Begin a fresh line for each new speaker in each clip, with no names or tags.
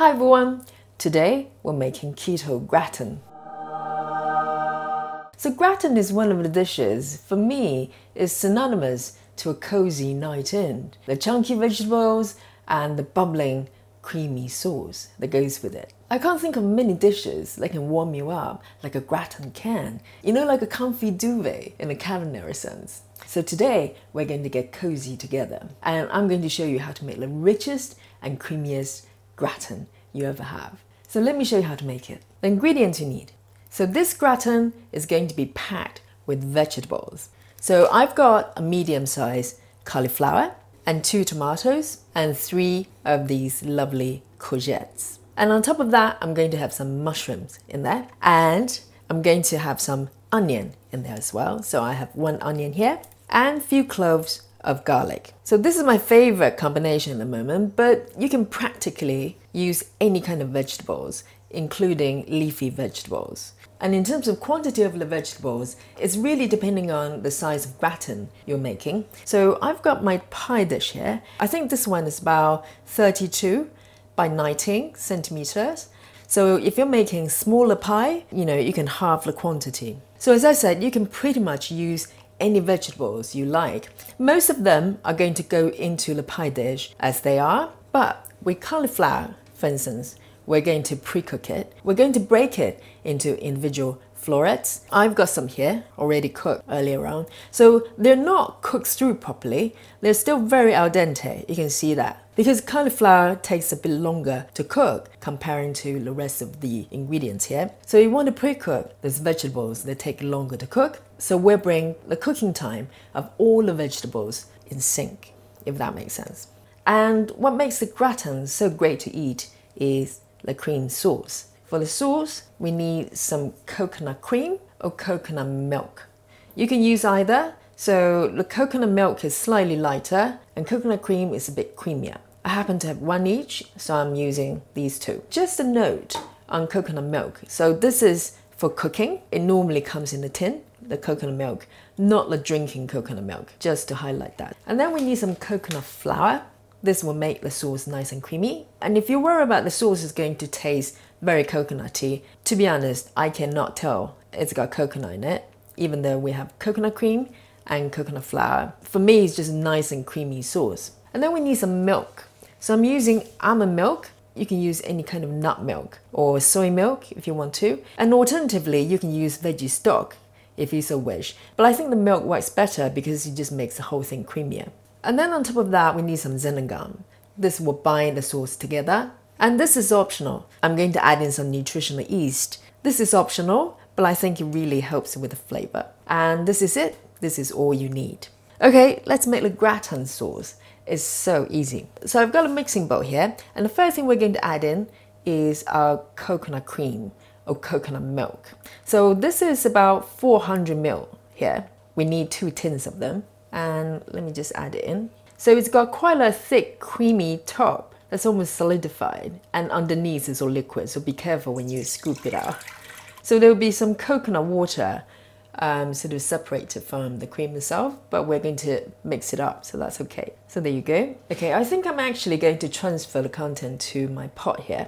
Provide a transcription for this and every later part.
Hi everyone! Today we're making keto gratin. So gratin is one of the dishes, for me, is synonymous to a cozy night in. The chunky vegetables and the bubbling, creamy sauce that goes with it. I can't think of many dishes that can warm you up like a gratin can. You know, like a comfy duvet in a culinary sense. So today we're going to get cozy together and I'm going to show you how to make the richest and creamiest gratin you ever have. So let me show you how to make it. The ingredients you need. So this gratin is going to be packed with vegetables. So I've got a medium-sized cauliflower and 2 tomatoes and 3 of these lovely courgettes. And on top of that, I'm going to have some mushrooms in there and I'm going to have some onion in there as well. So I have 1 onion here and a few cloves of garlic. So this is my favorite combination at the moment, but you can practically use any kind of vegetables, including leafy vegetables. And in terms of quantity of the vegetables, it's really depending on the size of gratin you're making. So I've got my pie dish here. I think this one is about 32 by 19 centimeters. So if you're making smaller pie, you can halve the quantity. So as I said, you can pretty much use any vegetables you like. Most of them are going to go into the pie dish as they are, but with cauliflower, for instance, we're going to pre-cook it. We're going to break it into individual florets. I've got some here already cooked earlier on. So they're not cooked through properly. They're still very al dente. You can see that. Because cauliflower takes a bit longer to cook comparing to the rest of the ingredients here. So you want to pre-cook these vegetables that take longer to cook. So we'll bring the cooking time of all the vegetables in sync, if that makes sense. And what makes the gratin so great to eat is the cream sauce. For the sauce, we need some coconut cream or coconut milk. You can use either. So the coconut milk is slightly lighter and coconut cream is a bit creamier. I happen to have 1 each, so I'm using these 2. Just a note on coconut milk. So this is for cooking. It normally comes in a tin, the coconut milk, not the drinking coconut milk, just to highlight that. And then we need some coconut flour. This will make the sauce nice and creamy. And if you worry about the sauce is going to taste very coconutty, to be honest, I cannot tell it's got coconut in it, even though we have coconut cream and coconut flour. For me, it's just a nice and creamy sauce. And then we need some milk. So I'm using almond milk. You can use any kind of nut milk or soy milk if you want to. And alternatively, you can use veggie stock if you so wish. But I think the milk works better because it just makes the whole thing creamier. And then on top of that, we need some Xanthan Gum. This will bind the sauce together. And this is optional. I'm going to add in some Nutritional yeast. This is optional, but I think it really helps with the flavor. And this is it. This is all you need. Okay, let's make the gratin sauce. It's so easy. So I've got a mixing bowl here. And the first thing we're going to add in is our coconut cream or coconut milk. So this is about 400 ml here. We need 2 tins of them. And let me just add it in. So it's got quite a thick, creamy top that's almost solidified, and underneath is all liquid, so be careful when you scoop it out. So there will be some coconut water sort of separated from the cream itself, but we're going to mix it up, so that's okay. So there you go. Okay, I think I'm actually going to transfer the content to my pot here.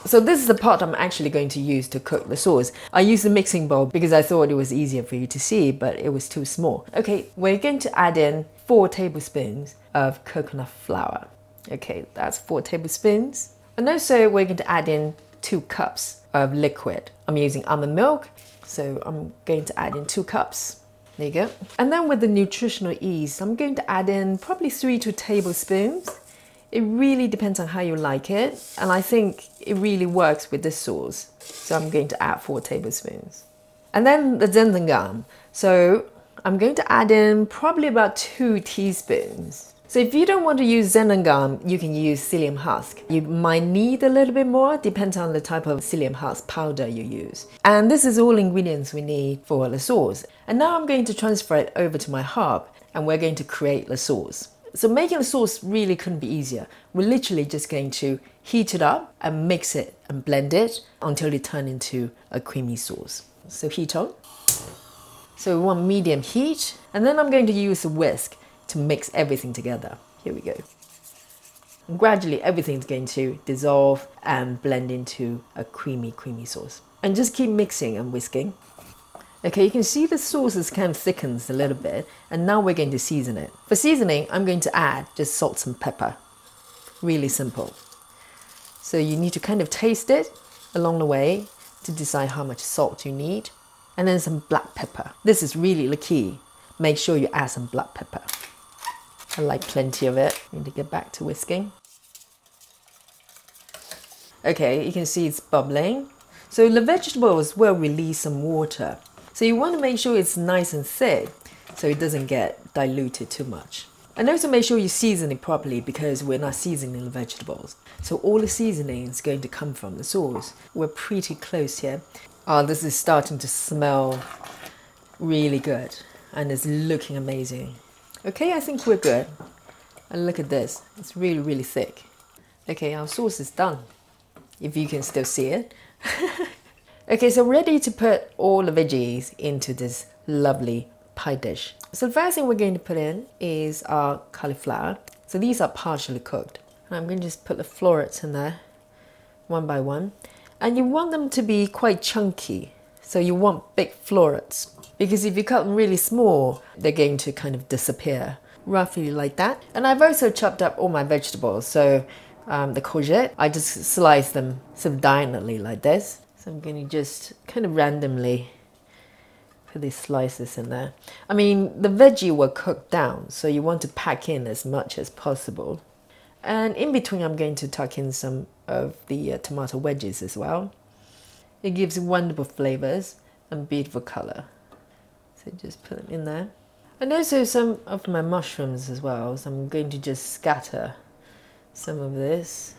So this is the pot I'm actually going to use to cook the sauce. I used the mixing bowl because I thought it was easier for you to see, but it was too small. Okay, we're going to add in 4 tablespoons of coconut flour. Okay, that's 4 tablespoons. And also we're going to add in 2 cups of liquid. I'm using almond milk, so I'm going to add in 2 cups. There you go. And then with the nutritional yeast, I'm going to add in probably 3 tablespoons. It really depends on how you like it, and I think it really works with this sauce. So I'm going to add 4 tablespoons. And then the Xanthan Gum. So I'm going to add in probably about 2 teaspoons. So if you don't want to use Xanthan Gum, you can use psyllium husk. You might need a little bit more, depends on the type of psyllium husk powder you use. And this is all ingredients we need for the sauce. And now I'm going to transfer it over to my hob, and we're going to create the sauce. So making the sauce really couldn't be easier. We're literally just going to heat it up and mix it and blend it until it turns into a creamy sauce. So heat on. So we want medium heat, and then I'm going to use a whisk to mix everything together. Here we go. And gradually everything's going to dissolve and blend into a creamy sauce. And just keep mixing and whisking. Okay, you can see the sauce is kind of thickens a little bit, and now we're going to season it. For seasoning, I'm going to add just salt and pepper. Really simple. So you need to kind of taste it along the way to decide how much salt you need. And then some black pepper. This is really the key. Make sure you add some black pepper. I like plenty of it. Need to get back to whisking. Okay, you can see it's bubbling. So the vegetables will release some water. So you want to make sure it's nice and thick so it doesn't get diluted too much. And also make sure you season it properly because we're not seasoning the vegetables. So all the seasoning is going to come from the sauce. We're pretty close here. Oh, this is starting to smell really good and it's looking amazing. Okay, I think we're good. And look at this, it's really, really thick. Okay, our sauce is done, if you can still see it. Okay, so ready to put all the veggies into this lovely pie dish. So the first thing we're going to put in is our cauliflower. So these are partially cooked. And I'm going to just put the florets in there, one by one. And you want them to be quite chunky. So you want big florets. Because if you cut them really small, they're going to kind of disappear. Roughly like that. And I've also chopped up all my vegetables. So the courgette, I just slice them sort of diagonally like this. So I'm going to just kind of randomly put these slices in there. I mean, the veggie will cook down, so you want to pack in as much as possible. And in between, I'm going to tuck in some of the tomato wedges as well. It gives wonderful flavors and beautiful color. So just put them in there. And also some of my mushrooms as well. So I'm going to just scatter some of this.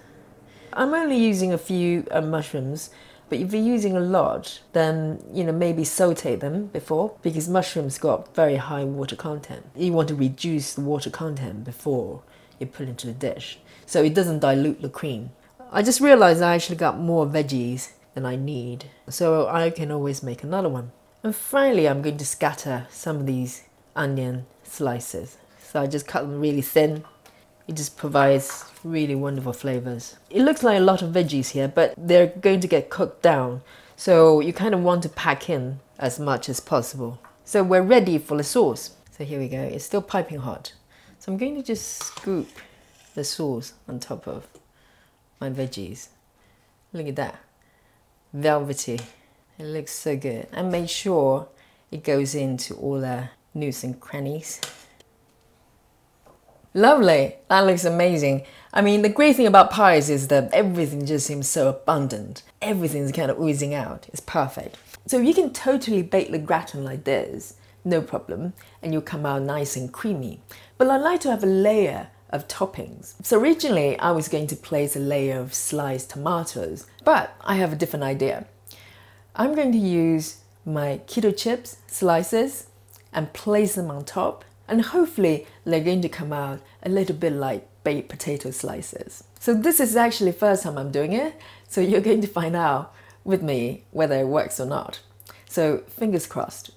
I'm only using a few mushrooms. But if you're using a lot, then, maybe saute them before, because mushrooms got very high water content. You want to reduce the water content before you put into the dish, so it doesn't dilute the cream. I just realized I actually got more veggies than I need, so I can always make another one. And finally, I'm going to scatter some of these onion slices. So I just cut them really thin. It just provides really wonderful flavors. It looks like a lot of veggies here, but they're going to get cooked down. So you kind of want to pack in as much as possible. So we're ready for the sauce. So here we go. It's still piping hot. So I'm going to just scoop the sauce on top of my veggies. Look at that. Velvety. It looks so good. And make sure it goes into all the nooks and crannies. Lovely, that looks amazing. I mean, the great thing about pies is that everything just seems so abundant. Everything's kind of oozing out. It's perfect. So you can totally bake the gratin like this, no problem, and you'll come out nice and creamy. But I like to have a layer of toppings. So originally I was going to place a layer of sliced tomatoes, but I have a different idea. I'm going to use my keto chips slices and place them on top. And hopefully they're going to come out a little bit like baked potato slices. So this is actually the first time I'm doing it, so you're going to find out with me whether it works or not. So fingers crossed.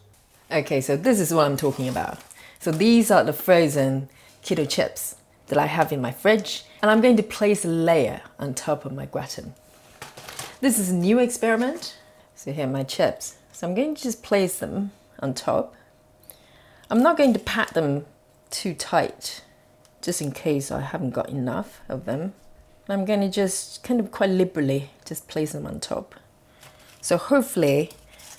Okay, so this is what I'm talking about. So these are the frozen keto chips that I have in my fridge, and I'm going to place a layer on top of my gratin. This is a new experiment. So here are my chips. So I'm going to just place them on top. I'm not going to pack them too tight, just in case I haven't got enough of them. I'm going to just kind of quite liberally just place them on top. So hopefully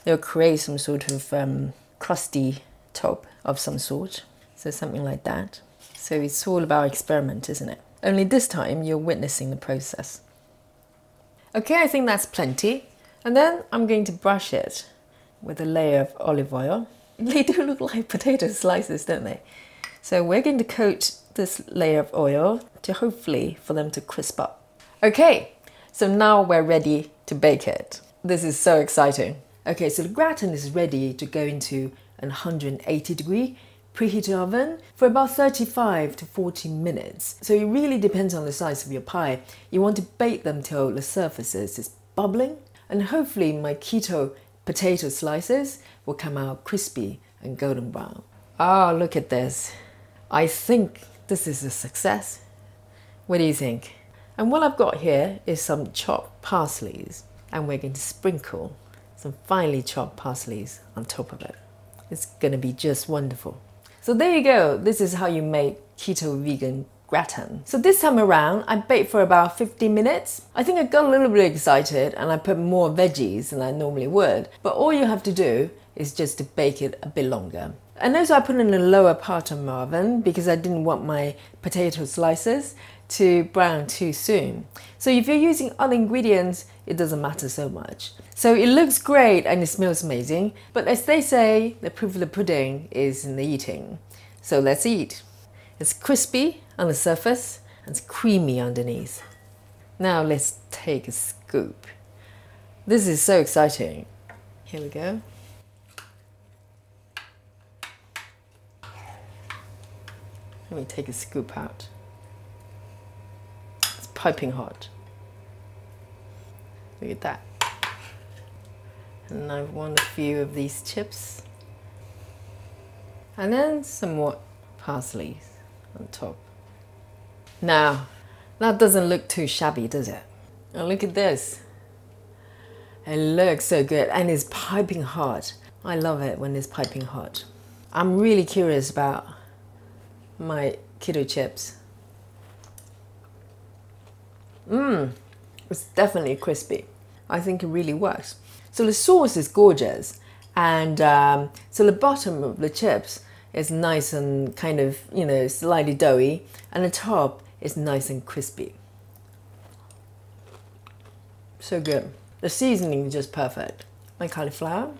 they'll create some sort of crusty top of some sort. So something like that. So it's all about experiment, isn't it? Only this time you're witnessing the process. Okay, I think that's plenty. And then I'm going to brush it with a layer of olive oil. They do look like potato slices, don't they? So we're going to coat this layer of oil to hopefully for them to crisp up. Okay, so now we're ready to bake it. This is so exciting. Okay, so the gratin is ready to go into an 180-degree preheated oven for about 35 to 40 minutes. So it really depends on the size of your pie. You want to bake them till the surfaces is bubbling, and hopefully my keto potato slices will come out crispy and golden brown. Oh, look at this. I think this is a success. What do you think? And what I've got here is some chopped parsleys, and we're going to sprinkle some finely chopped parsleys on top of it. It's going to be just wonderful. So there you go. This is how you make keto vegan gratin. So this time around, I baked for about 15 minutes. I think I got a little bit excited and I put more veggies than I normally would. But all you have to do is just to bake it a bit longer. And also I put in the lower part of my oven because I didn't want my potato slices to brown too soon. So if you're using other ingredients, it doesn't matter so much. So it looks great and it smells amazing, but as they say, the proof of the pudding is in the eating. So let's eat. It's crispy on the surface and it's creamy underneath. Now let's take a scoop. This is so exciting. Here we go. Let me take a scoop out. It's piping hot. Look at that. And I want a few of these chips. And then some more parsley on top. Now, that doesn't look too shabby, does it? Oh, look at this. It looks so good and it's piping hot. I love it when it's piping hot. I'm really curious about my keto chips. It's definitely crispy. I think it really works. So the sauce is gorgeous, and so the bottom of the chips is nice and kind of, you know, slightly doughy, and the top is nice and crispy. So good. The seasoning is just perfect. My cauliflower.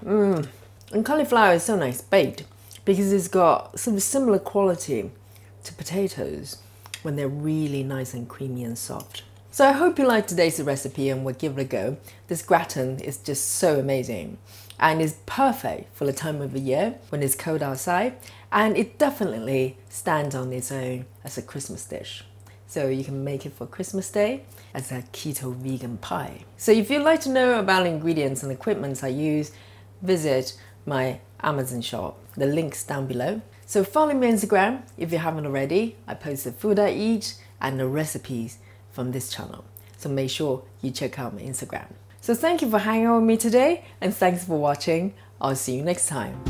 And cauliflower is so nice baked because it's got some similar quality to potatoes when they're really nice and creamy and soft. So I hope you liked today's recipe and will give it a go. This gratin is just so amazing and is perfect for the time of the year when it's cold outside, and it definitely stands on its own as a Christmas dish. So you can make it for Christmas Day as a keto vegan pie. So if you'd like to know about ingredients and equipment I use, visit my Amazon shop. The link's down below. So follow me on Instagram if you haven't already. I post the food I eat and the recipes from this channel. So make sure you check out my Instagram. So thank you for hanging out with me today and thanks for watching. I'll see you next time.